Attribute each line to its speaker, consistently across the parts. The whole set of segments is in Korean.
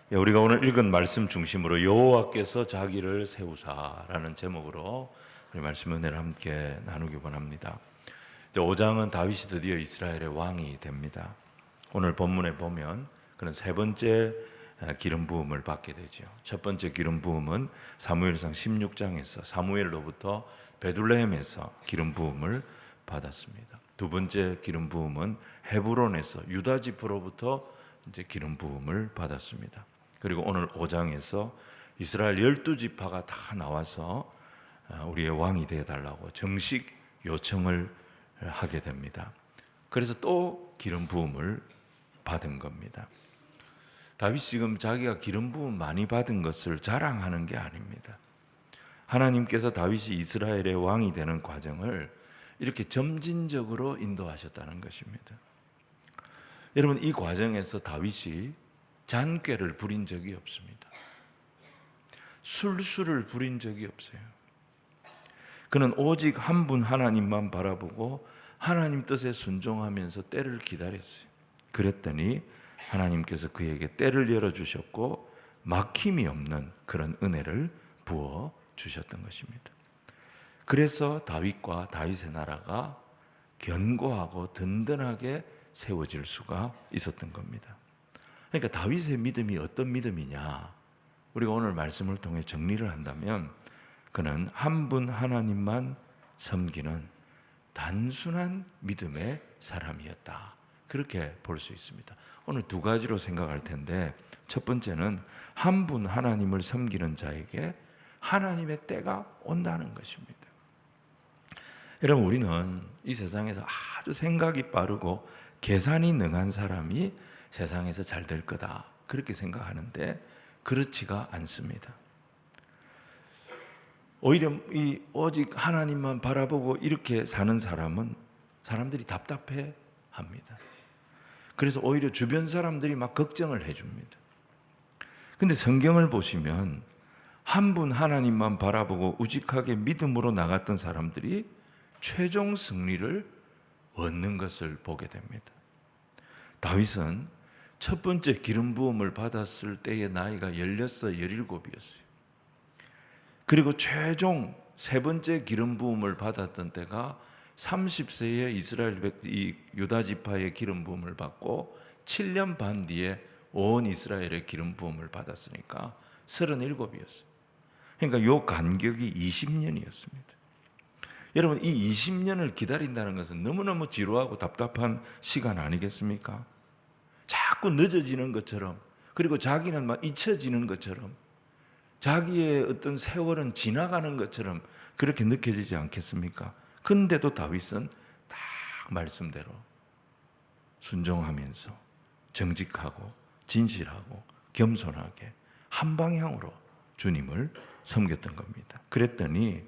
Speaker 1: 우리가 오늘 읽은 말씀 중심으로 여호와께서 자기를 세우사라는 제목으로 우리 말씀 은혜를 함께 나누기 원합니다. 5장은 다윗이 드디어 이스라엘의 왕이 됩니다. 오늘 본문에 보면 그는 세 번째 기름 부음을 받게 되죠. 첫 번째 기름 부음은 사무엘상 16장에서 사무엘로부터 베들레헴에서 기름 부음을 받았습니다. 두 번째 기름 부음은 헤브론에서 유다 지파로부터 이제 기름 부음을 받았습니다. 그리고 오늘 5장에서 이스라엘 12지파가 다 나와서 우리의 왕이 되어달라고 정식 요청을 하게 됩니다. 그래서 또 기름 부음을 받은 겁니다. 다윗이 지금 자기가 기름 부음 많이 받은 것을 자랑하는 게 아닙니다. 하나님께서 다윗이 이스라엘의 왕이 되는 과정을 이렇게 점진적으로 인도하셨다는 것입니다. 여러분, 이 과정에서 다윗이 잔꾀를 부린 적이 없습니다. 술수를 부린 적이 없어요. 그는 오직 한 분 하나님만 바라보고 하나님 뜻에 순종하면서 때를 기다렸어요. 그랬더니 하나님께서 그에게 때를 열어주셨고 막힘이 없는 그런 은혜를 부어주셨던 것입니다. 그래서 다윗과 다윗의 나라가 견고하고 든든하게 세워질 수가 있었던 겁니다. 그러니까 다윗의 믿음이 어떤 믿음이냐, 우리가 오늘 말씀을 통해 정리를 한다면 그는 한 분 하나님만 섬기는 단순한 믿음의 사람이었다, 그렇게 볼 수 있습니다. 오늘 두 가지로 생각할 텐데, 첫 번째는 한 분 하나님을 섬기는 자에게 하나님의 때가 온다는 것입니다. 여러분, 우리는 이 세상에서 아주 생각이 빠르고 계산이 능한 사람이 세상에서 잘 될 거다, 그렇게 생각하는데 그렇지가 않습니다. 오히려 오직 하나님만 바라보고 이렇게 사는 사람들이 답답해 합니다. 그래서 오히려 주변 사람들이 막 걱정을 해줍니다. 근데 성경을 보시면 한 분 하나님만 바라보고 우직하게 믿음으로 나갔던 사람들이 최종 승리를 얻는 것을 보게 됩니다. 다윗은 첫 번째 기름 부음을 받았을 때의 나이가 16, 17이었어요. 그리고 최종 세 번째 기름 부음을 받았던 때가 30세에 이스라엘 유다 지파의 기름 부음을 받고 7년 반 뒤에 온 이스라엘의 기름 부음을 받았으니까 37이었어요. 그러니까 요 간격이 20년이었습니다. 여러분, 이 20년을 기다린다는 것은 너무너무 지루하고 답답한 시간 아니겠습니까? 자꾸 늦어지는 것처럼, 그리고 자기는 막 잊혀지는 것처럼, 자기의 어떤 세월은 지나가는 것처럼 그렇게 느껴지지 않겠습니까? 근데도 다윗은 딱 말씀대로 순종하면서 정직하고 진실하고 겸손하게 한 방향으로 주님을 섬겼던 겁니다. 그랬더니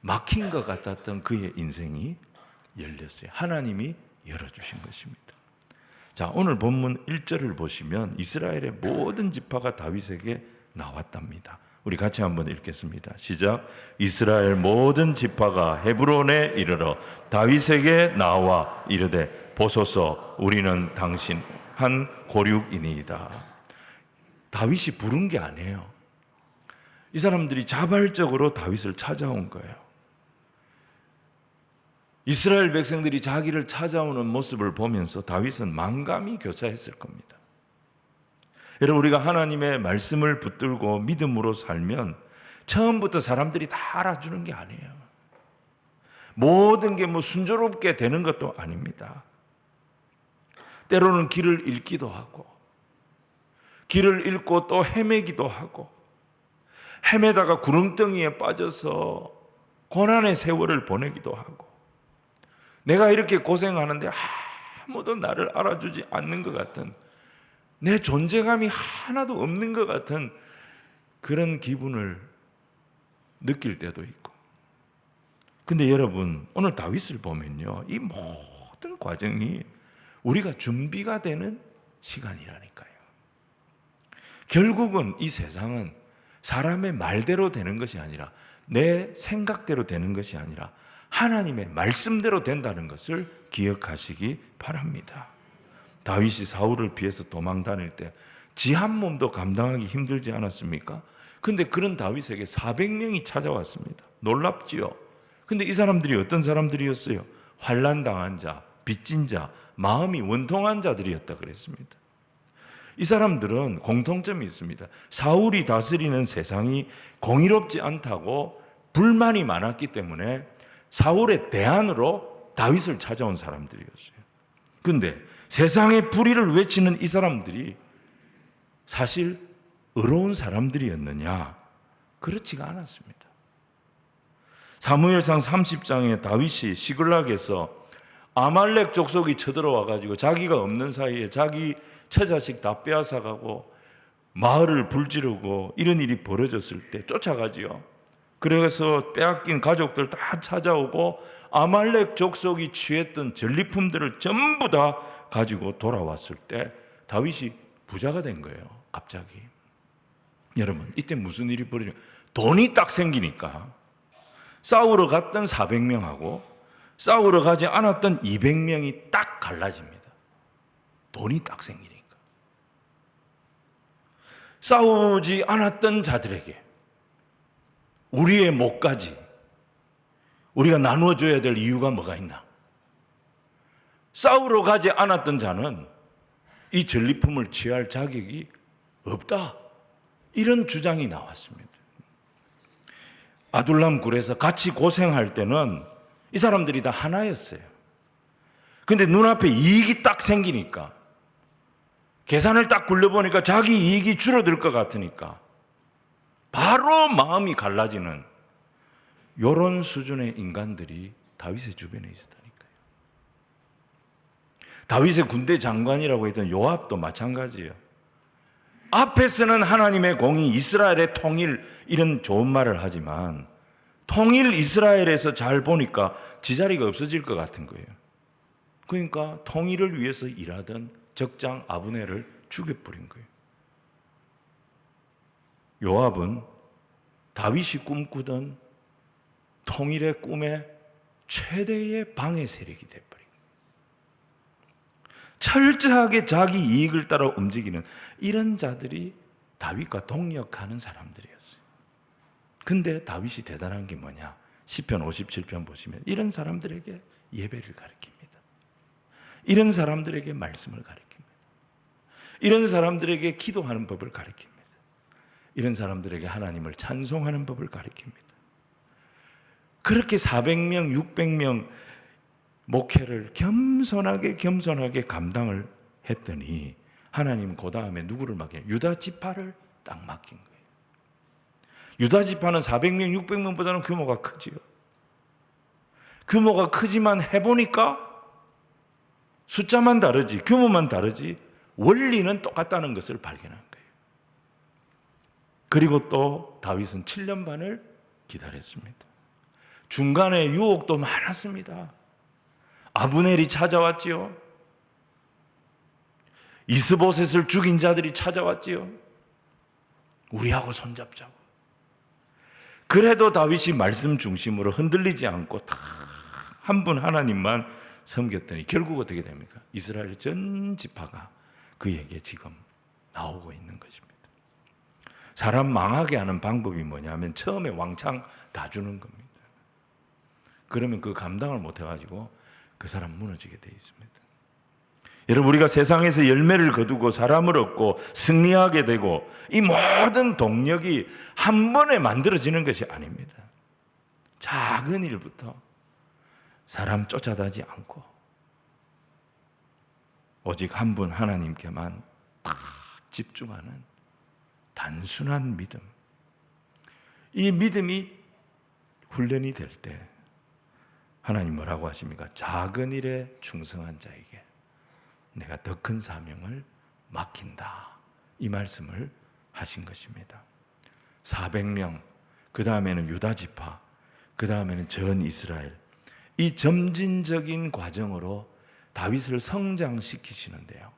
Speaker 1: 막힌 것 같았던 그의 인생이 열렸어요. 하나님이 열어주신 것입니다. 자, 오늘 본문 1절을 보시면 이스라엘의 모든 지파가 다윗에게 나왔답니다. 우리 같이 한번 읽겠습니다. 시작. 이스라엘 모든 지파가 헤브론에 이르러 다윗에게 나와 이르되 보소서, 우리는 당신 한 고륙이니이다. 다윗이 부른 게 아니에요. 이 사람들이 자발적으로 다윗을 찾아온 거예요. 이스라엘 백성들이 자기를 찾아오는 모습을 보면서 다윗은 만감이 교차했을 겁니다. 여러분, 우리가 하나님의 말씀을 붙들고 믿음으로 살면 처음부터 사람들이 다 알아주는 게 아니에요. 모든 게 순조롭게 되는 것도 아닙니다. 때로는 길을 잃기도 하고, 길을 잃고 또 헤매기도 하고, 헤매다가 구렁텅이에 빠져서 고난의 세월을 보내기도 하고, 내가 이렇게 고생하는데 아무도 나를 알아주지 않는 것 같은, 내 존재감이 하나도 없는 것 같은 그런 기분을 느낄 때도 있고. 근데 여러분, 오늘 다윗을 보면요, 이 모든 과정이 우리가 준비가 되는 시간이라니까요. 결국은 이 세상은 사람의 말대로 되는 것이 아니라, 내 생각대로 되는 것이 아니라 하나님의 말씀대로 된다는 것을 기억하시기 바랍니다. 다윗이 사울을 피해서 도망 다닐 때 지 한 몸도 감당하기 힘들지 않았습니까? 근데 그런 다윗에게 400명이 찾아왔습니다. 놀랍지요? 근데 이 사람들이 어떤 사람들이었어요? 환난 당한 자, 빚진 자, 마음이 원통한 자들이었다 그랬습니다. 이 사람들은 공통점이 있습니다. 사울이 다스리는 세상이 공의롭지 않다고 불만이 많았기 때문에 사울의 대안으로 다윗을 찾아온 사람들이었어요. 근데 세상의 불의를 외치는 이 사람들이 사실 의로운 사람들이었느냐? 그렇지가 않았습니다. 사무엘상 30장에 다윗이 시글락에서 아말렉 족속이 쳐들어와 가지고 자기가 없는 사이에 자기 처자식 다 빼앗아가고 마을을 불지르고 이런 일이 벌어졌을 때 쫓아가지요. 그래서 빼앗긴 가족들 다 찾아오고 아말렉 족속이 취했던 전리품들을 전부 다 가지고 돌아왔을 때 다윗이 부자가 된 거예요. 갑자기. 여러분, 이때 무슨 일이 벌어지냐? 돈이 딱 생기니까 싸우러 갔던 400명하고 싸우러 가지 않았던 200명이 딱 갈라집니다. 돈이 딱 생기니까. 싸우지 않았던 자들에게 우리의 몫까지 우리가 나누어줘야 될 이유가 뭐가 있나? 싸우러 가지 않았던 자는 이 전리품을 취할 자격이 없다. 이런 주장이 나왔습니다. 아둘람 굴에서 같이 고생할 때는 이 사람들이 다 하나였어요. 근데 눈앞에 이익이 딱 생기니까 계산을 딱 굴려보니까 자기 이익이 줄어들 것 같으니까 바로 마음이 갈라지는 이런 수준의 인간들이 다윗의 주변에 있었다니까요. 다윗의 군대 장관이라고 했던 요압도 마찬가지예요. 앞에서는 하나님의 공의, 이스라엘의 통일 이런 좋은 말을 하지만 통일 이스라엘에서 잘 보니까 지자리가 없어질 것 같은 거예요. 그러니까 통일을 위해서 일하던 적장 아브넬을 죽여버린 거예요. 요압은 다윗이 꿈꾸던 통일의 꿈의 최대의 방해 세력이 돼버린 거예요. 철저하게 자기 이익을 따라 움직이는 이런 자들이 다윗과 동력하는 사람들이었어요. 근데 다윗이 대단한 게 뭐냐? 시편 57편 보시면 이런 사람들에게 예배를 가르칩니다. 이런 사람들에게 말씀을 가르칩니다. 이런 사람들에게 기도하는 법을 가르칩니다. 이런 사람들에게 하나님을 찬송하는 법을 가르칩니다. 그렇게 400명, 600명 목회를 겸손하게 감당을 했더니 하나님 그 다음에 누구를 맡겨요? 유다 지파를 딱 맡긴 거예요. 유다 지파는 400명, 600명보다는 규모가 크지요. 규모가 크지만 해보니까 숫자만 다르지, 규모만 다르지 원리는 똑같다는 것을 발견한 거예요. 그리고 또 다윗은 7년 반을 기다렸습니다. 중간에 유혹도 많았습니다. 아브넬이 찾아왔지요. 이스보셋을 죽인 자들이 찾아왔지요. 우리하고 손잡자고. 그래도 다윗이 말씀 중심으로 흔들리지 않고 다 한 분 하나님만 섬겼더니 결국 어떻게 됩니까? 이스라엘 전 지파가 그에게 지금 나오고 있는 것입니다. 사람 망하게 하는 방법이 뭐냐면 처음에 왕창 다 주는 겁니다. 그러면 그 감당을 못 해가지고 그 사람 무너지게 돼 있습니다. 여러분, 우리가 세상에서 열매를 거두고 사람을 얻고 승리하게 되고 이 모든 동력이 한 번에 만들어지는 것이 아닙니다. 작은 일부터 사람 쫓아다지 않고 오직 한 분 하나님께만 딱 집중하는 단순한 믿음. 이 믿음이 훈련이 될 때 하나님 뭐라고 하십니까? 작은 일에 충성한 자에게 내가 더 큰 사명을 맡긴다. 이 말씀을 하신 것입니다. 400명, 그 다음에는 유다 지파, 그 다음에는 전 이스라엘. 이 점진적인 과정으로 다윗을 성장시키시는데요.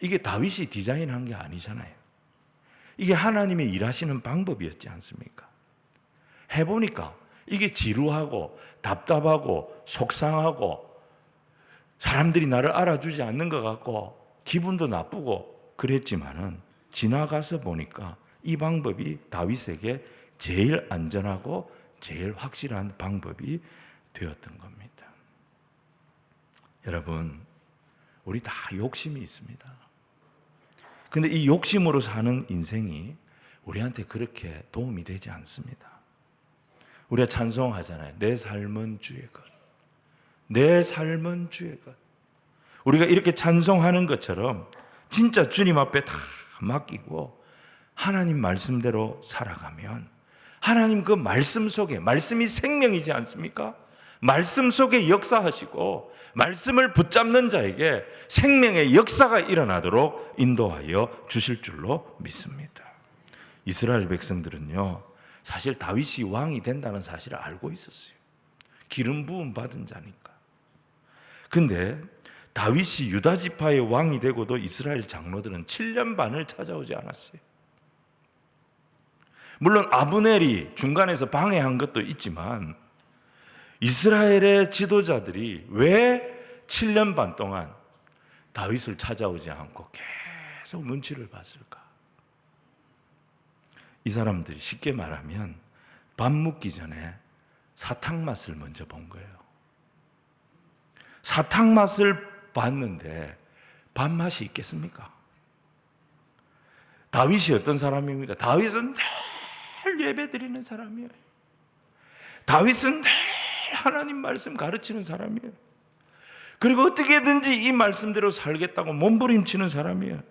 Speaker 1: 이게 다윗이 디자인한 게 아니잖아요. 이게 하나님의 일하시는 방법이었지 않습니까? 해보니까 이게 지루하고 답답하고 속상하고 사람들이 나를 알아주지 않는 것 같고 기분도 나쁘고 그랬지만은 지나가서 보니까 이 방법이 다윗에게 제일 안전하고 제일 확실한 방법이 되었던 겁니다. 여러분, 우리 다 욕심이 있습니다. 근데 이 욕심으로 사는 인생이 우리한테 그렇게 도움이 되지 않습니다. 우리가 찬송하잖아요. 내 삶은 주의 것. 내 삶은 주의 것. 우리가 이렇게 찬송하는 것처럼 진짜 주님 앞에 다 맡기고 하나님 말씀대로 살아가면 하나님 그 말씀 속에, 말씀이 생명이지 않습니까? 말씀 속에 역사하시고 말씀을 붙잡는 자에게 생명의 역사가 일어나도록 인도하여 주실 줄로 믿습니다. 이스라엘 백성들은요, 사실 다윗이 왕이 된다는 사실을 알고 있었어요. 기름 부음 받은 자니까. 근데 다윗이 유다 지파의 왕이 되고도 이스라엘 장로들은 7년 반을 찾아오지 않았어요. 물론 아브넬이 중간에서 방해한 것도 있지만 이스라엘의 지도자들이 왜 7년 반 동안 다윗을 찾아오지 않고 계속 눈치를 봤을까? 이 사람들이 쉽게 말하면 밥 먹기 전에 사탕 맛을 먼저 본 거예요. 사탕 맛을 봤는데 밥 맛이 있겠습니까? 다윗이 어떤 사람입니까? 다윗은 늘 예배 드리는 사람이에요. 다윗은 늘 하나님 말씀 가르치는 사람이에요. 그리고 어떻게든지 이 말씀대로 살겠다고 몸부림치는 사람이에요.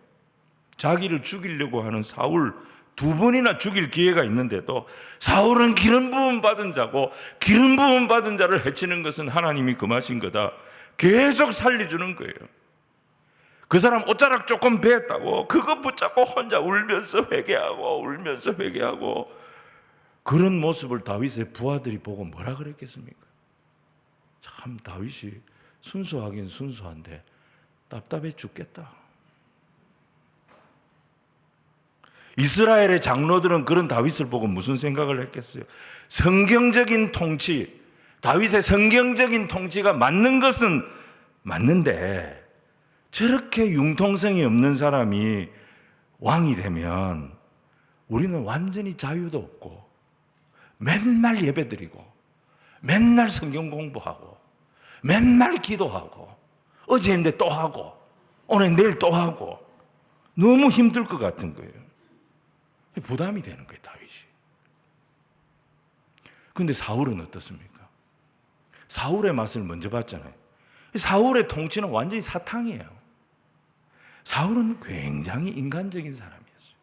Speaker 1: 자기를 죽이려고 하는 사울 2번이나 죽일 기회가 있는데도 사울은 기름 부음 받은 자고 기름 부음 받은 자를 해치는 것은 하나님이 금하신 거다. 계속 살려주는 거예요. 그 사람 옷자락 조금 베었다고 그거 붙잡고 혼자 울면서 회개하고 그런 모습을 다윗의 부하들이 보고 뭐라 그랬겠습니까? 참 다윗이 순수하긴 순수한데 답답해 죽겠다. 이스라엘의 장로들은 그런 다윗을 보고 무슨 생각을 했겠어요? 성경적인 통치, 다윗의 성경적인 통치가 맞는 것은 맞는데 저렇게 융통성이 없는 사람이 왕이 되면 우리는 완전히 자유도 없고 맨날 예배드리고 맨날 성경 공부하고 맨날 기도하고 어제 했는데 또 하고 오늘 내일 또 하고 너무 힘들 것 같은 거예요. 부담이 되는 거예요, 다윗이. 그런데 사울은 어떻습니까? 사울의 맛을 먼저 봤잖아요. 사울의 통치는 완전히 사탕이에요. 사울은 굉장히 인간적인 사람이었어요.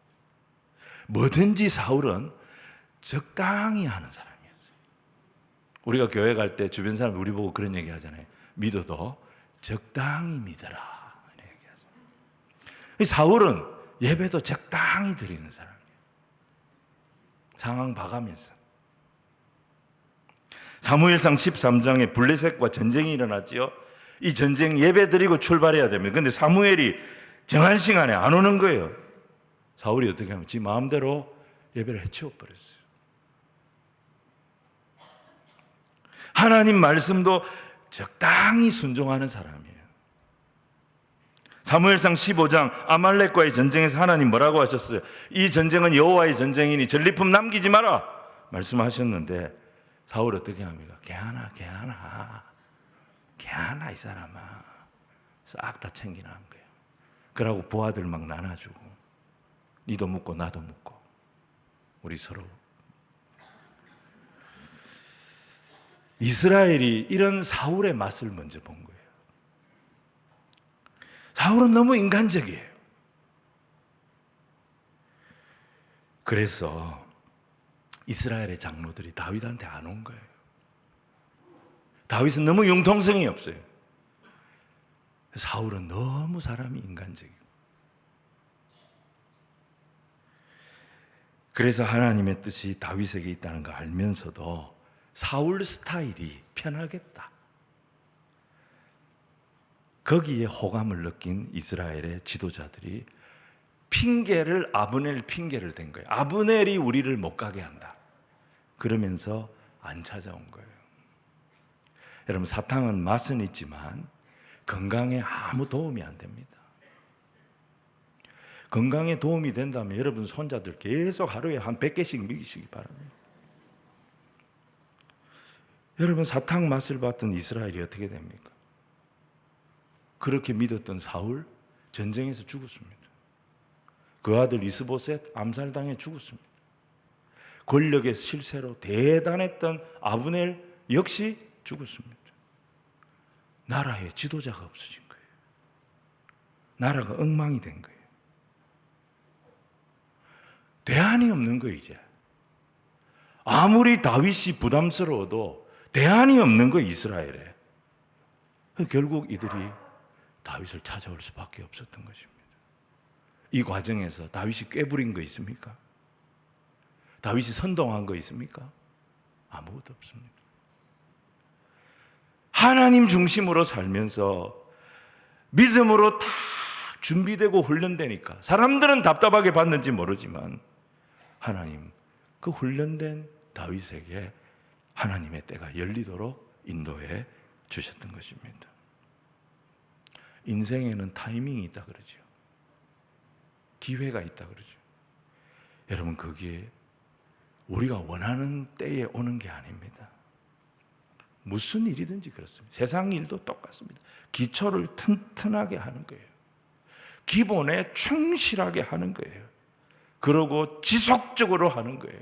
Speaker 1: 뭐든지 사울은 적당히 하는 사람이었어요. 우리가 교회 갈 때 주변 사람 우리 보고 그런 얘기 하잖아요. 믿어도 적당히 믿어라. 이렇게 얘기하잖아요. 사울은 예배도 적당히 드리는 사람이에요. 상황 봐가면서. 사무엘상 13장에 블레셋과 전쟁이 일어났지요. 이 전쟁 예배 드리고 출발해야 됩니다. 그런데 사무엘이 정한 시간에 안 오는 거예요. 사울이 어떻게 하면 지 마음대로 예배를 해치워 버렸어요. 하나님 말씀도 적당히 순종하는 사람이에요. 사무엘상 15장 아말렉과의 전쟁에서 하나님 뭐라고 하셨어요? 이 전쟁은 여호와의 전쟁이니 전리품 남기지 마라 말씀하셨는데 사울 어떻게 합니까? 개하나 이 사람아 싹 다 챙기나 한 거예요. 그러고 부하들 막 나눠주고 니도 묻고 나도 묻고 우리 서로. 이스라엘이 이런 사울의 맛을 먼저 본 거예요. 사울은 너무 인간적이에요. 그래서 이스라엘의 장로들이 다윗한테 안 온 거예요. 다윗은 너무 융통성이 없어요. 사울은 너무 사람이 인간적이고. 그래서 하나님의 뜻이 다윗에게 있다는 걸 알면서도 사울 스타일이 편하겠다. 거기에 호감을 느낀 이스라엘의 지도자들이 아브넬 핑계를 댄 거예요. 아브넬이 우리를 못 가게 한다. 그러면서 안 찾아온 거예요. 여러분, 사탕은 맛은 있지만 건강에 아무 도움이 안 됩니다. 건강에 도움이 된다면 여러분 손자들 계속 하루에 한 100개씩 먹이시기 바랍니다. 여러분 사탕 맛을 봤던 이스라엘이 어떻게 됩니까? 그렇게 믿었던 사울 전쟁에서 죽었습니다. 그 아들 이스보셋 암살당해 죽었습니다. 권력의 실세로 대단했던 아브넬 역시 죽었습니다. 나라에 지도자가 없어진 거예요. 나라가 엉망이 된 거예요. 대안이 없는 거예요. 이제 아무리 다윗이 부담스러워도 대안이 없는 거예요. 이스라엘에. 결국 이들이 다윗을 찾아올 수밖에 없었던 것입니다. 이 과정에서 다윗이 꾀부린 거 있습니까? 다윗이 선동한 거 있습니까? 아무것도 없습니다. 하나님 중심으로 살면서 믿음으로 다 준비되고 훈련되니까 사람들은 답답하게 봤는지 모르지만 하나님 그 훈련된 다윗에게 하나님의 때가 열리도록 인도해 주셨던 것입니다. 인생에는 타이밍이 있다 그러죠. 기회가 있다 그러죠. 여러분 그게 우리가 원하는 때에 오는 게 아닙니다. 무슨 일이든지 그렇습니다. 세상 일도 똑같습니다. 기초를 튼튼하게 하는 거예요. 기본에 충실하게 하는 거예요. 그러고 지속적으로 하는 거예요.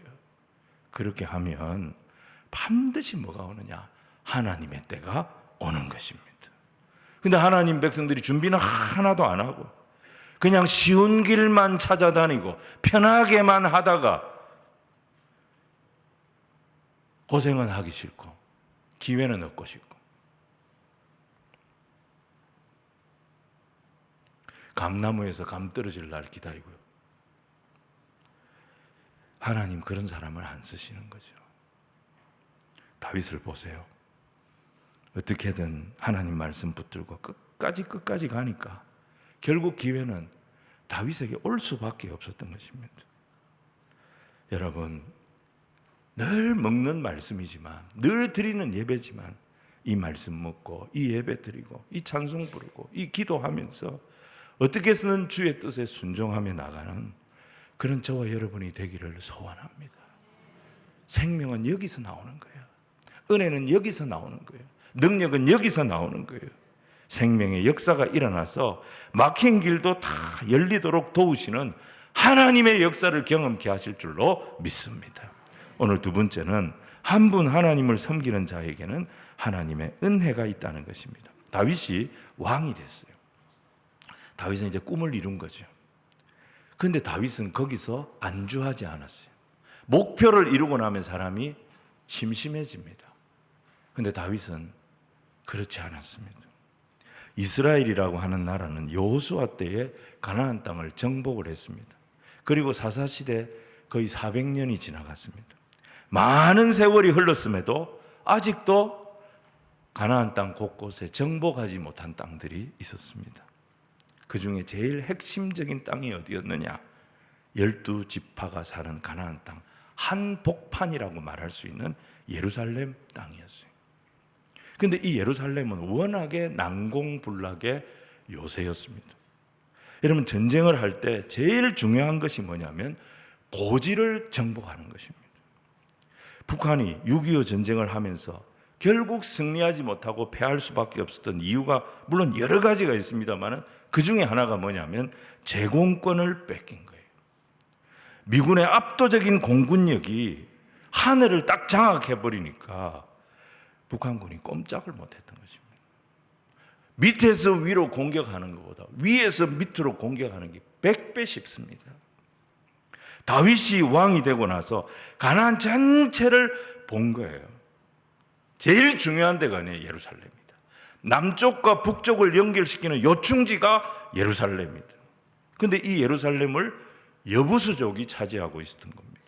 Speaker 1: 그렇게 하면 반드시 뭐가 오느냐? 하나님의 때가 오는 것입니다. 근데 하나님 백성들이 준비는 하나도 안 하고 그냥 쉬운 길만 찾아다니고 편하게만 하다가 고생은 하기 싫고 기회는 얻고 싶고 감나무에서 감 떨어질 날 기다리고요. 하나님 그런 사람을 안 쓰시는 거죠. 다윗을 보세요. 어떻게든 하나님 말씀 붙들고 끝까지 가니까 결국 기회는 다윗에게 올 수밖에 없었던 것입니다. 여러분 늘 먹는 말씀이지만 늘 드리는 예배지만 이 말씀 먹고 이 예배 드리고 이 찬송 부르고 이 기도하면서 어떻게 해서는 주의 뜻에 순종하며 나가는 그런 저와 여러분이 되기를 소원합니다. 생명은 여기서 나오는 거예요. 은혜는 여기서 나오는 거예요. 능력은 여기서 나오는 거예요. 생명의 역사가 일어나서 막힌 길도 다 열리도록 도우시는 하나님의 역사를 경험케 하실 줄로 믿습니다. 오늘 두 번째는 한 분 하나님을 섬기는 자에게는 하나님의 은혜가 있다는 것입니다. 다윗이 왕이 됐어요. 다윗은 이제 꿈을 이룬 거죠. 그런데 다윗은 거기서 안주하지 않았어요. 목표를 이루고 나면 사람이 심심해집니다. 그런데 다윗은 그렇지 않았습니다. 이스라엘이라고 하는 나라는 여호수아 때에 가나안 땅을 정복을 했습니다. 그리고 사사시대 거의 400년이 지나갔습니다. 많은 세월이 흘렀음에도 아직도 가나안 땅 곳곳에 정복하지 못한 땅들이 있었습니다. 그 중에 제일 핵심적인 땅이 어디였느냐? 12지파가 사는 가나안 땅 한복판이라고 말할 수 있는 예루살렘 땅이었어요. 그런데 이 예루살렘은 워낙에 난공불락의 요새였습니다. 여러분 전쟁을 할 때 제일 중요한 것이 뭐냐면 고지를 정복하는 것입니다. 북한이 6.25 전쟁을 하면서 결국 승리하지 못하고 패할 수밖에 없었던 이유가 물론 여러 가지가 있습니다만 그 중에 하나가 뭐냐면 제공권을 뺏긴 거예요. 미군의 압도적인 공군력이 하늘을 딱 장악해버리니까 북한군이 꼼짝을 못했던 것입니다. 밑에서 위로 공격하는 것보다 위에서 밑으로 공격하는 게 100배 쉽습니다. 다윗이 왕이 되고 나서 가나안 전체를 본 거예요. 제일 중요한 데가 예루살렘입니다. 남쪽과 북쪽을 연결시키는 요충지가 예루살렘입니다. 그런데 이 예루살렘을 여부수족이 차지하고 있었던 겁니다.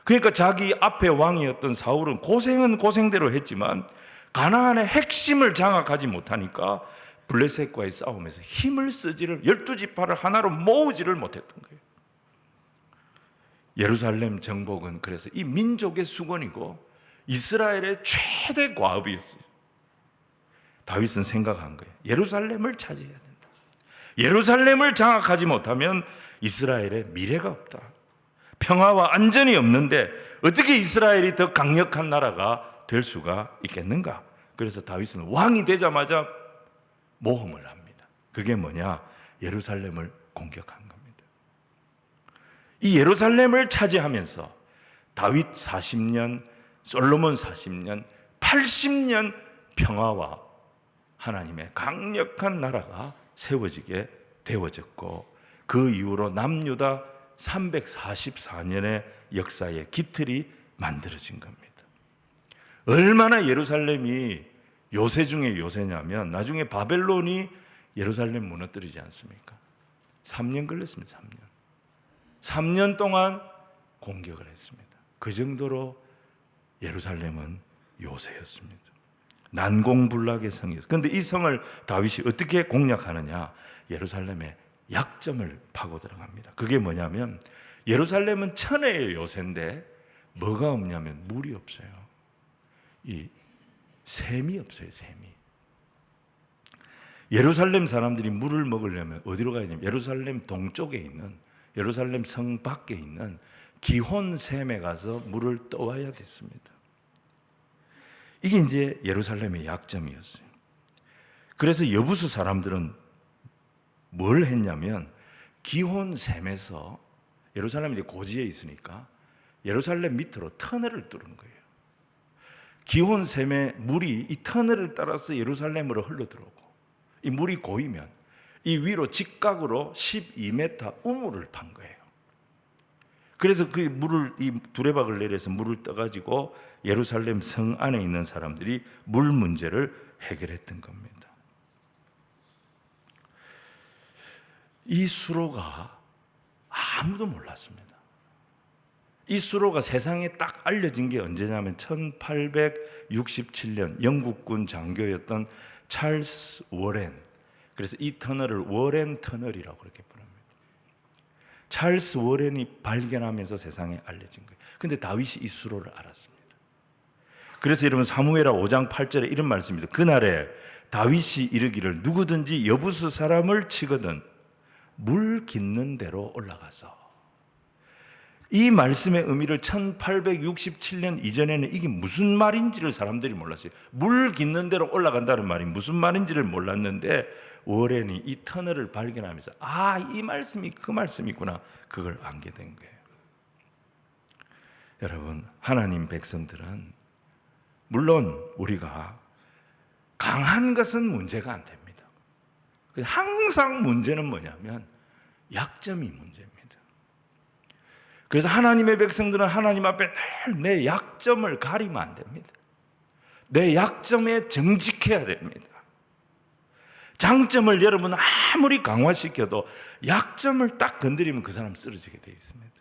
Speaker 1: 그러니까 자기 앞에 왕이었던 사울은 고생은 고생대로 했지만 가나안의 핵심을 장악하지 못하니까 블레셋과의 싸움에서 힘을 쓰지를 12지파를 하나로 모으지를 못했던 거예요. 예루살렘 정복은 그래서 이 민족의 수건이고 이스라엘의 최대 과업이었어요. 다윗은 생각한 거예요. 예루살렘을 차지해야 된다. 예루살렘을 장악하지 못하면 이스라엘의 미래가 없다. 평화와 안전이 없는데 어떻게 이스라엘이 더 강력한 나라가 될 수가 있겠는가? 그래서 다윗은 왕이 되자마자 모험을 합니다. 그게 뭐냐? 예루살렘을 공격한 겁니다. 이 예루살렘을 차지하면서 다윗 40년, 솔로몬 40년, 80년 평화와 하나님의 강력한 나라가 세워지게 되어졌고, 그 이후로 남유다 344년의 역사의 기틀이 만들어진 겁니다. 얼마나 예루살렘이 요새 중에 요새냐면 나중에 바벨론이 예루살렘 무너뜨리지 않습니까? 3년 걸렸습니다. 3년 동안 공격을 했습니다. 그 정도로 예루살렘은 요새였습니다. 난공불락의 성이었어요. 그런데 이 성을 다윗이 어떻게 공략하느냐? 예루살렘의 약점을 파고 들어갑니다. 그게 뭐냐면 예루살렘은 천혜의 요새인데 뭐가 없냐면 물이 없어요. 이 샘이 없어요. 샘이. 예루살렘 사람들이 물을 먹으려면 어디로 가야 되냐면 예루살렘 동쪽에 있는, 예루살렘 성 밖에 있는 기혼 샘에 가서 물을 떠와야 됐습니다. 이게 이제 예루살렘의 약점이었어요. 그래서 여부수 사람들은 뭘 했냐면 기혼 샘에서, 예루살렘이 이제 고지에 있으니까 예루살렘 밑으로 터널을 뚫은 거예요. 기혼 샘의 물이 이 터널을 따라서 예루살렘으로 흘러 들어오고, 이 물이 고이면 이 위로 직각으로 12m 우물을 판 거예요. 그래서 그 물을, 이 두레박을 내려서 물을 떠가지고 예루살렘 성 안에 있는 사람들이 물 문제를 해결했던 겁니다. 이 수로가 아무도 몰랐습니다. 이 수로가 세상에 딱 알려진 게 언제냐면 1867년 영국군 장교였던 찰스 워렌, 그래서 이 터널을 워렌 터널이라고 그렇게 부릅니다. 찰스 워렌이 발견하면서 세상에 알려진 거예요. 근데 다윗이 이 수로를 알았습니다. 그래서 여러분 사무엘하 5장 8절에 이런 말씀입니다. 그날에 다윗이 이르기를 누구든지 여부수 사람을 치거든 물 깃는 대로 올라가서. 이 말씀의 의미를 1867년 이전에는 이게 무슨 말인지를 사람들이 몰랐어요. 물 깃는 대로 올라간다는 말이 무슨 말인지를 몰랐는데 워렌이 이 터널을 발견하면서 이 말씀이 그 말씀이구나, 그걸 알게 된 거예요. 여러분, 하나님 백성들은 물론 우리가 강한 것은 문제가 안 됩니다. 항상 문제는 뭐냐면 약점이 문제입니다. 그래서 하나님의 백성들은 하나님 앞에 늘 내 약점을 가리면 안 됩니다. 내 약점에 정직해야 됩니다. 장점을 여러분 아무리 강화시켜도 약점을 딱 건드리면 그 사람 쓰러지게 되어 있습니다.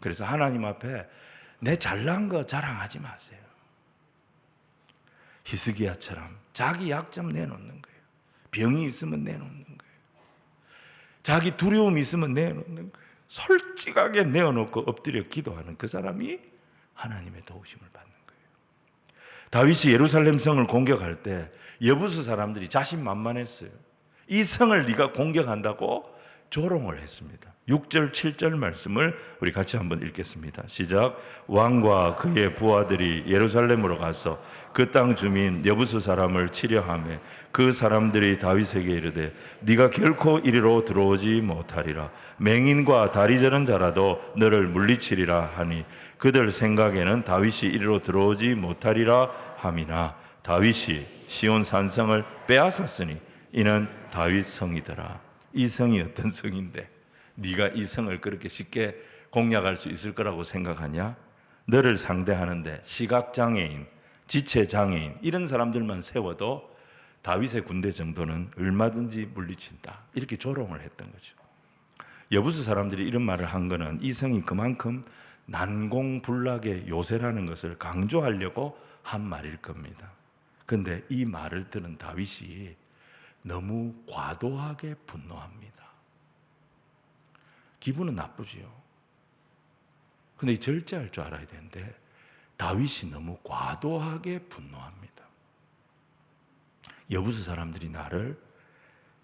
Speaker 1: 그래서 하나님 앞에 내 잘난 거 자랑하지 마세요. 히스기야처럼 자기 약점 내놓는 거예요. 병이 있으면 내놓는 거예요. 자기 두려움이 있으면 내놓는 거예요. 솔직하게 내어놓고 엎드려 기도하는 그 사람이 하나님의 도우심을 받는 거예요. 다윗이 예루살렘 성을 공격할 때 여부수 사람들이 자신만만했어요. 이 성을 네가 공격한다고 조롱을 했습니다. 6절 7절 말씀을 우리 같이 한번 읽겠습니다. 시작. 왕과 그의 부하들이 예루살렘으로 가서 그 땅 주민 여부수 사람을 치려하며 그 사람들이 다윗에게 이르되 네가 결코 이리로 들어오지 못하리라. 맹인과 다리 저는 자라도 너를 물리치리라 하니 그들 생각에는 다윗이 이리로 들어오지 못하리라 함이나 다윗이 시온 산성을 빼앗았으니 이는 다윗 성이더라. 이 성이 어떤 성인데 네가 이 성을 그렇게 쉽게 공략할 수 있을 거라고 생각하냐? 너를 상대하는데 시각장애인, 지체장애인 이런 사람들만 세워도 다윗의 군대 정도는 얼마든지 물리친다, 이렇게 조롱을 했던 거죠. 여부수 사람들이 이런 말을 한 거는 이 성이 그만큼 난공불락의 요새라는 것을 강조하려고 한 말일 겁니다. 그런데 이 말을 들은 다윗이 너무 과도하게 분노합니다. 기분은 나쁘지요. 근데 절제할 줄 알아야 되는데 다윗이 너무 과도하게 분노합니다. 여부수 사람들이 나를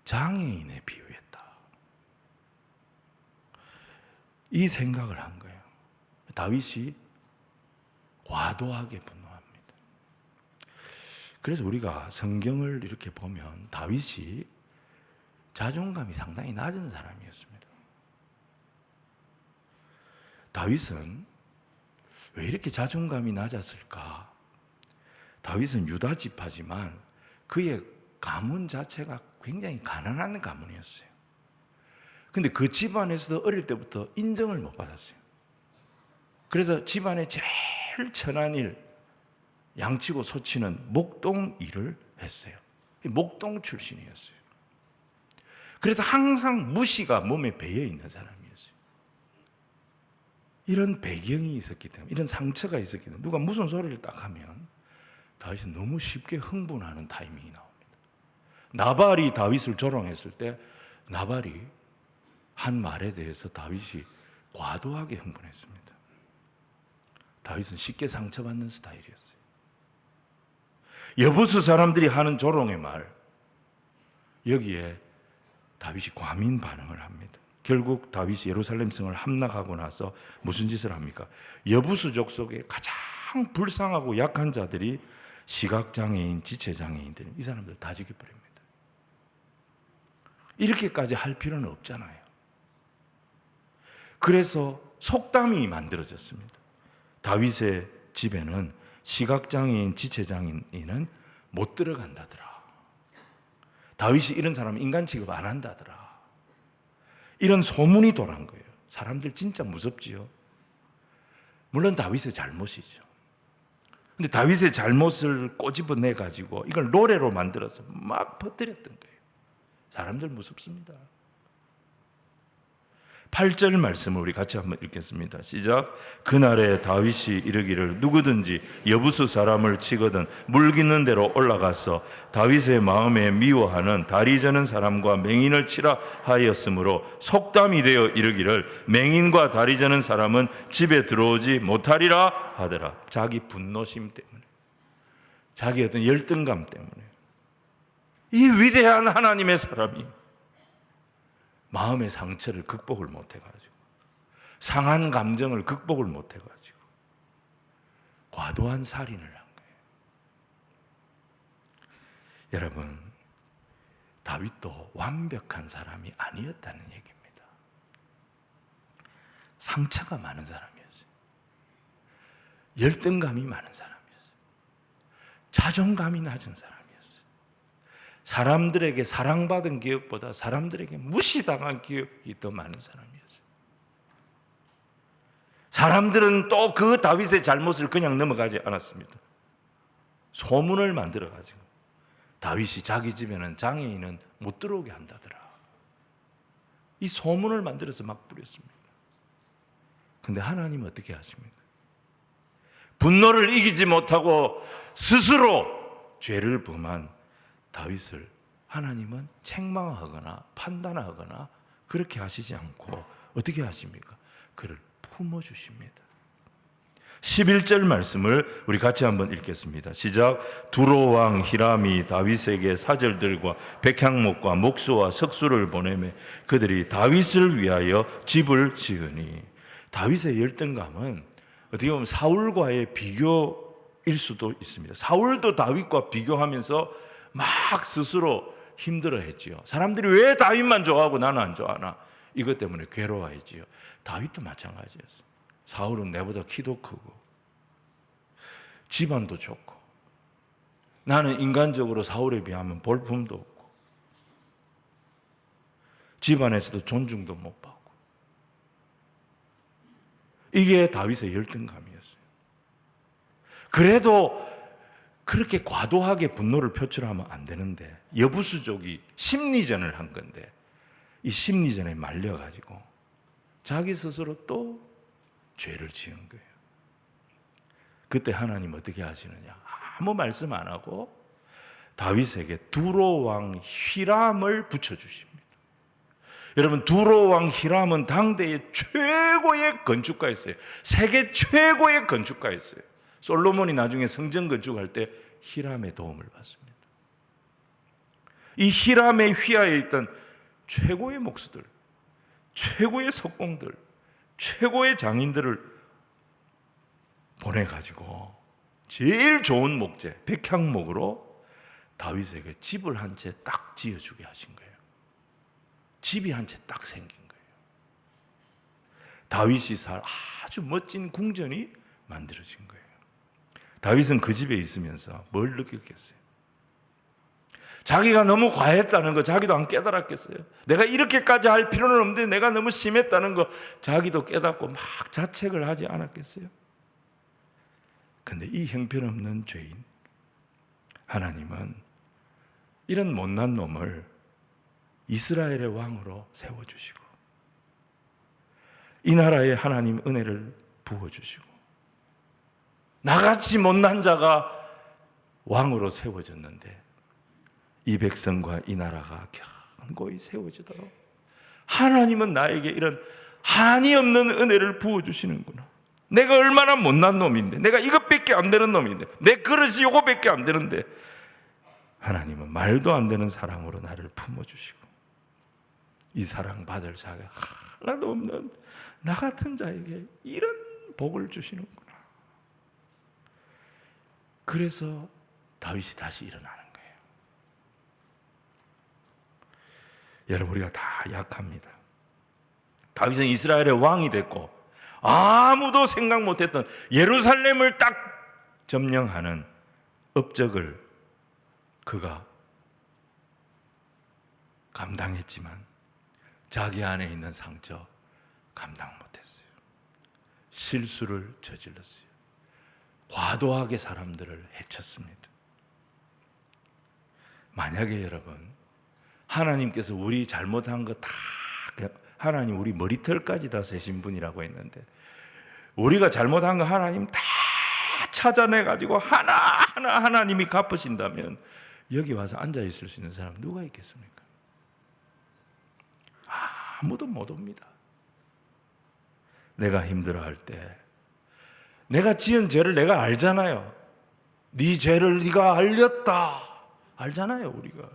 Speaker 1: 장애인에 비유했다. 이 생각을 한 거예요. 다윗이 과도하게 분노합니다. 그래서 우리가 성경을 이렇게 보면 다윗이 자존감이 상당히 낮은 사람이었습니다. 다윗은 왜 이렇게 자존감이 낮았을까? 다윗은 유다 지파지만 그의 가문 자체가 굉장히 가난한 가문이었어요. 근데 그 집안에서도 어릴 때부터 인정을 못 받았어요. 그래서 집안의 제일 천한 일, 양치고 소치는 목동 일을 했어요. 목동 출신이었어요. 그래서 항상 무시가 몸에 배어 있는 사람이었어요. 이런 배경이 있었기 때문에, 이런 상처가 있었기 때문에 누가 무슨 소리를 딱 하면 다윗은 너무 쉽게 흥분하는 타이밍이 나옵니다. 나발이 다윗을 조롱했을 때 나발이 한 말에 대해서 다윗이 과도하게 흥분했습니다. 다윗은 쉽게 상처받는 스타일이었어요. 여부수 사람들이 하는 조롱의 말, 여기에 다윗이 과민 반응을 합니다. 결국 다윗이 예루살렘 성을 함락하고 나서 무슨 짓을 합니까? 여부수족 속에 가장 불쌍하고 약한 자들이 시각장애인, 지체장애인들, 이 사람들 다 죽여버립니다. 이렇게까지 할 필요는 없잖아요. 그래서 속담이 만들어졌습니다. 다윗의 집에는 시각장애인, 지체장애인은 못 들어간다더라. 다윗이 이런 사람 인간 취급 안 한다더라. 이런 소문이 돌아온 거예요. 사람들 진짜 무섭지요. 물론 다윗의 잘못이죠. 근데 다윗의 잘못을 꼬집어내 가지고 이걸 노래로 만들어서 막 퍼뜨렸던 거예요. 사람들 무섭습니다. 8절 말씀을 우리 같이 한번 읽겠습니다. 시작. 그날에 다윗이 이르기를 누구든지 여부수 사람을 치거든 물깃는 대로 올라가서 다윗의 마음에 미워하는 다리 저는 사람과 맹인을 치라 하였으므로 속담이 되어 이르기를 맹인과 다리 저는 사람은 집에 들어오지 못하리라 하더라. 자기 분노심 때문에, 자기 어떤 열등감 때문에 이 위대한 하나님의 사람이 마음의 상처를 극복을 못해가지고, 상한 감정을 극복을 못해가지고 과도한 살인을 한 거예요. 여러분, 다윗도 완벽한 사람이 아니었다는 얘기입니다. 상처가 많은 사람이었어요. 열등감이 많은 사람이었어요. 자존감이 낮은 사람. 사람들에게 사랑받은 기억보다 사람들에게 무시당한 기억이 더 많은 사람이었어요. 사람들은 또 그 다윗의 잘못을 그냥 넘어가지 않았습니다. 소문을 만들어가지고 다윗이 자기 집에는 장애인은 못 들어오게 한다더라. 이 소문을 만들어서 막 뿌렸습니다. 근데 하나님은 어떻게 하십니까? 분노를 이기지 못하고 스스로 죄를 범한 다윗을 하나님은 책망하거나 판단하거나 그렇게 하시지 않고 어떻게 하십니까? 그를 품어주십니다. 11절 말씀을 우리 같이 한번 읽겠습니다. 시작. 두로 왕 히람이 다윗에게 사절들과 백향목과 목수와 석수를 보내매 그들이 다윗을 위하여 집을 지으니, 다윗의 열등감은 어떻게 보면 사울과의 비교일 수도 있습니다. 사울도 다윗과 비교하면서 막 스스로 힘들어했지요. 사람들이 왜 다윗만 좋아하고 나는 안 좋아하나? 이것 때문에 괴로워했지요. 다윗도 마찬가지였어요. 사울은 내보다 키도 크고 집안도 좋고, 나는 인간적으로 사울에 비하면 볼품도 없고 집안에서도 존중도 못 받고, 이게 다윗의 열등감이었어요. 그래도 그렇게 과도하게 분노를 표출하면 안 되는데 여부수족이 심리전을 한 건데 이 심리전에 말려가지고 자기 스스로 또 죄를 지은 거예요. 그때 하나님 어떻게 하시느냐? 아무 말씀 안 하고 다윗에게 두로 왕 히람을 붙여주십니다. 여러분, 두로 왕 히람은 당대의 최고의 건축가였어요. 세계 최고의 건축가였어요. 솔로몬이 나중에 성전 건축할 때 히람의 도움을 받습니다. 이 히람의 휘하에 있던 최고의 목수들, 최고의 석공들, 최고의 장인들을 보내가지고 제일 좋은 목재, 백향목으로 다윗에게 집을 한 채 딱 지어주게 하신 거예요. 집이 한 채 딱 생긴 거예요. 다윗이 살 아주 멋진 궁전이 만들어진 거예요. 다윗은 그 집에 있으면서 뭘 느꼈겠어요? 자기가 너무 과했다는 거 자기도 안 깨달았겠어요? 내가 이렇게까지 할 필요는 없는데 내가 너무 심했다는 거 자기도 깨닫고 막 자책을 하지 않았겠어요? 근데 이 형편없는 죄인 하나님은 이런 못난 놈을 이스라엘의 왕으로 세워주시고 이 나라에 하나님 은혜를 부어주시고 나같이 못난 자가 왕으로 세워졌는데 이 백성과 이 나라가 견고히 세워지도록 하나님은 나에게 이런 한이 없는 은혜를 부어주시는구나. 내가 얼마나 못난 놈인데, 내가 이것밖에 안 되는 놈인데, 내 그릇이 이거밖에 안 되는데 하나님은 말도 안 되는 사랑으로 나를 품어주시고 이 사랑 받을 자가 하나도 없는 나 같은 자에게 이런 복을 주시는구나. 그래서 다윗이 다시 일어나는 거예요. 여러분, 우리가 다 약합니다. 다윗은 이스라엘의 왕이 됐고 아무도 생각 못했던 예루살렘을 딱 점령하는 업적을 그가 감당했지만 자기 안에 있는 상처 감당 못했어요. 실수를 저질렀어요. 과도하게 사람들을 해쳤습니다. 만약에 여러분, 하나님께서 우리 잘못한 거 다 하나님 우리 머리털까지 다 세신 분이라고 했는데 우리가 잘못한 거 하나님 다 찾아내가지고 하나하나 하나님이 갚으신다면 여기 와서 앉아있을 수 있는 사람 누가 있겠습니까? 아무도 못 옵니다. 내가 힘들어할 때 내가 지은 죄를 내가 알잖아요. 네 죄를 네가 알렸다 알잖아요 우리가.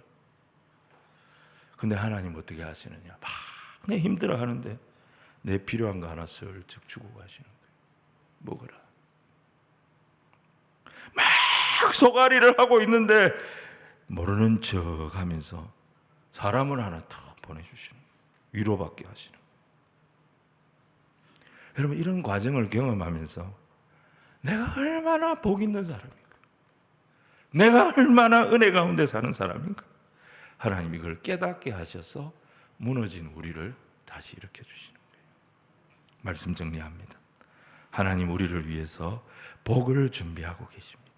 Speaker 1: 근데 하나님 어떻게 하시느냐, 막 내 힘들어하는데 내 필요한 거 하나 슬쩍 주고 가시는 거예요. 먹어라. 막 소가리를 하고 있는데 모르는 척 하면서 사람을 하나 탁 보내주시는 거예요. 위로받게 하시는 거예요. 여러분, 이런 과정을 경험하면서 내가 얼마나 복 있는 사람인가, 내가 얼마나 은혜 가운데 사는 사람인가, 하나님이 그걸 깨닫게 하셔서 무너진 우리를 다시 일으켜 주시는 거예요. 말씀 정리합니다. 하나님 우리를 위해서 복을 준비하고 계십니다.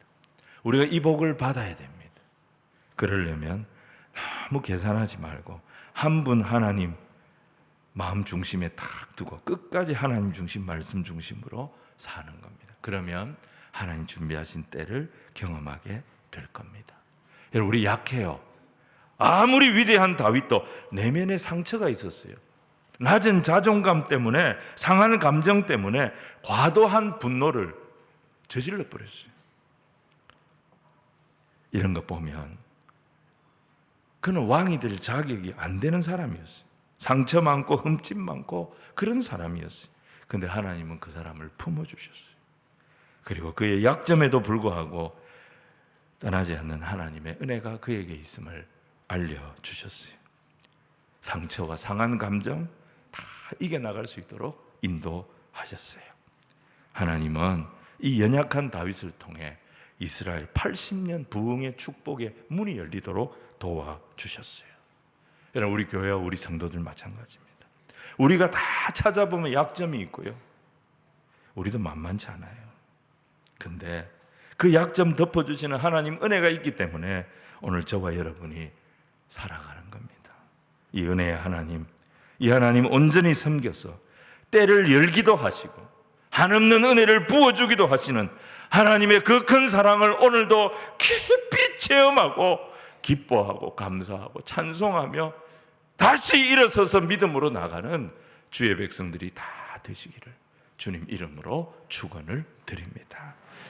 Speaker 1: 우리가 이 복을 받아야 됩니다. 그러려면 너무 계산하지 말고 한 분 하나님 마음 중심에 딱 두고 끝까지 하나님 중심, 말씀 중심으로 사는 겁니다. 그러면 하나님 준비하신 때를 경험하게 될 겁니다. 여러분, 우리 약해요. 아무리 위대한 다윗도 내면에 상처가 있었어요. 낮은 자존감 때문에, 상한 감정 때문에 과도한 분노를 저질러 버렸어요. 이런 거 보면 그는 왕이 될 자격이 안 되는 사람이었어요. 상처 많고 흠집 많고 그런 사람이었어요. 근데 하나님은 그 사람을 품어주셨어요. 그리고 그의 약점에도 불구하고 떠나지 않는 하나님의 은혜가 그에게 있음을 알려주셨어요. 상처와 상한 감정 다 이겨나갈 수 있도록 인도하셨어요. 하나님은 이 연약한 다윗을 통해 이스라엘 80년 부흥의 축복의 문이 열리도록 도와주셨어요. 여러분, 우리 교회와 우리 성도들 마찬가지입니다. 우리가 다 찾아보면 약점이 있고요, 우리도 만만치 않아요. 근데 그 약점 덮어주시는 하나님 은혜가 있기 때문에 오늘 저와 여러분이 살아가는 겁니다. 이 은혜의 하나님, 이 하나님 온전히 섬겨서 때를 열기도 하시고 한없는 은혜를 부어주기도 하시는 하나님의 그 큰 사랑을 오늘도 깊이 체험하고 기뻐하고 감사하고 찬송하며 다시 일어서서 믿음으로 나가는 주의 백성들이 다 되시기를 주님 이름으로 축원을 드립니다.